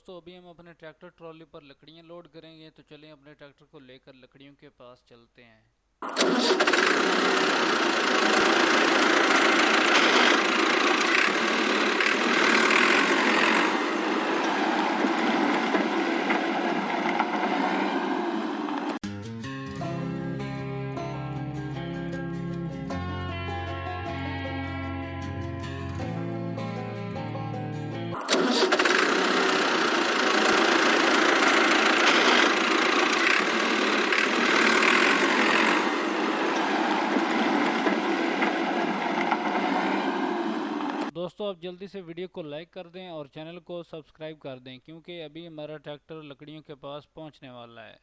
दोस्तों अभी हम अपने ट्रैक्टर ट्रॉली पर लकड़ियाँ लोड करेंगे, तो चलें अपने ट्रैक्टर को लेकर लकड़ियों के पास चलते हैं। दोस्तों आप जल्दी से वीडियो को लाइक कर दें और चैनल को सब्सक्राइब कर दें, क्योंकि अभी हमारा ट्रैक्टर लकड़ियों के पास पहुंचने वाला है।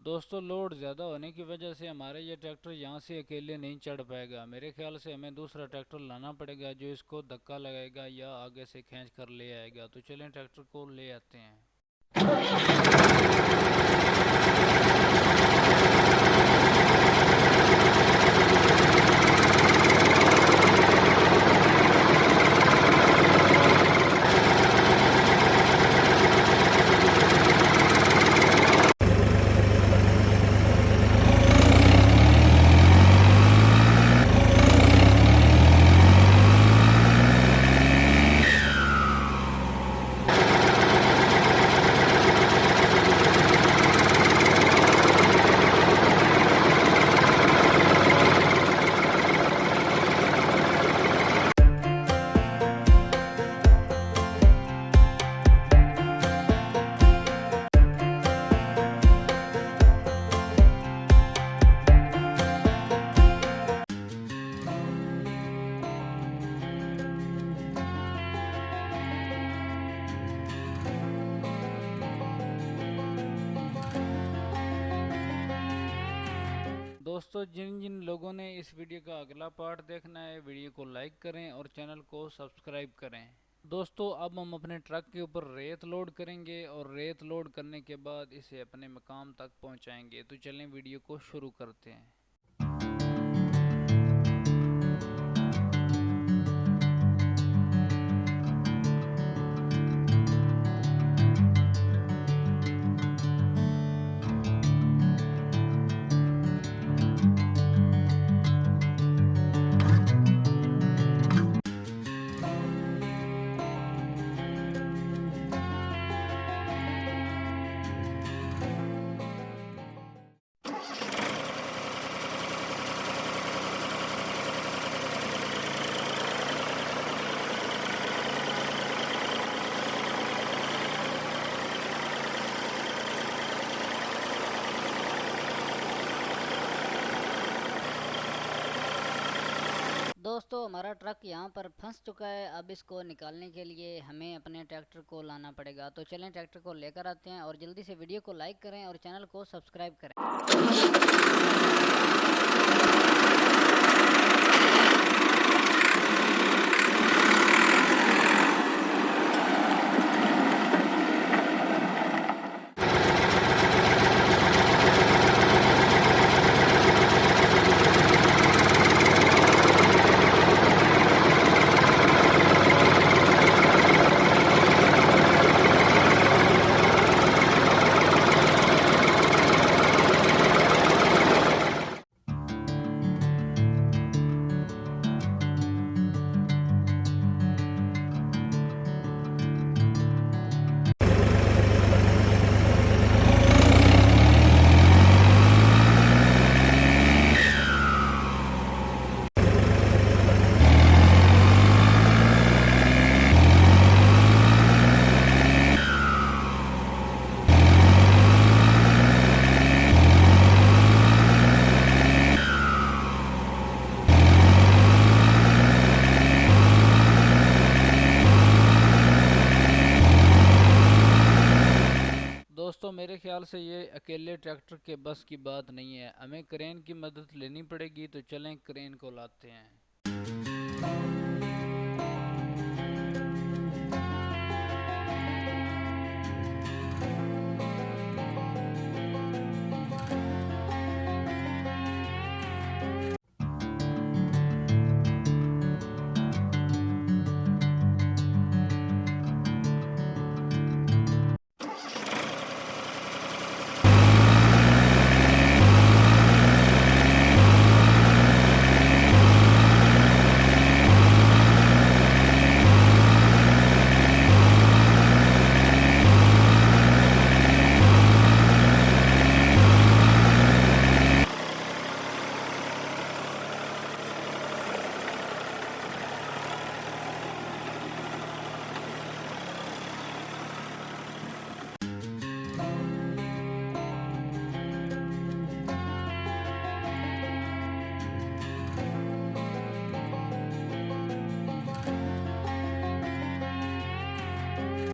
दोस्तों लोड ज़्यादा होने की वजह से हमारे ये ट्रैक्टर यहाँ से अकेले नहीं चढ़ पाएगा। मेरे ख्याल से हमें दूसरा ट्रैक्टर लाना पड़ेगा जो इसको धक्का लगाएगा या आगे से खींच कर ले आएगा। तो चलें ट्रैक्टर को ले आते हैं। दोस्तों जिन जिन लोगों ने इस वीडियो का अगला पार्ट देखना है, वीडियो को लाइक करें और चैनल को सब्सक्राइब करें। दोस्तों अब हम अपने ट्रक के ऊपर रेत लोड करेंगे और रेत लोड करने के बाद इसे अपने मकाम तक पहुंचाएंगे। तो चलें वीडियो को शुरू करते हैं। दोस्तों हमारा ट्रक यहाँ पर फंस चुका है। अब इसको निकालने के लिए हमें अपने ट्रैक्टर को लाना पड़ेगा। तो चलें ट्रैक्टर को लेकर आते हैं और जल्दी से वीडियो को लाइक करें और चैनल को सब्सक्राइब करें। मेरे ख्याल से ये अकेले ट्रैक्टर के बस की बात नहीं है, हमें क्रेन की मदद लेनी पड़ेगी। तो चलें क्रेन को लाते हैं।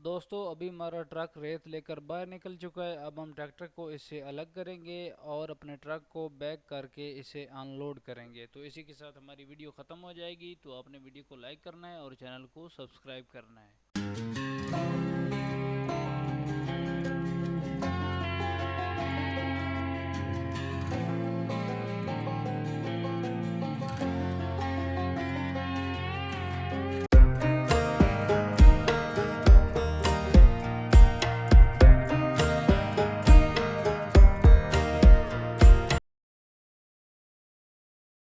दोस्तों अभी हमारा ट्रक रेत लेकर बाहर निकल चुका है। अब हम ट्रैक्टर को इससे अलग करेंगे और अपने ट्रक को बैक करके इसे अनलोड करेंगे। तो इसी के साथ हमारी वीडियो ख़त्म हो जाएगी। तो आपने वीडियो को लाइक करना है और चैनल को सब्सक्राइब करना है।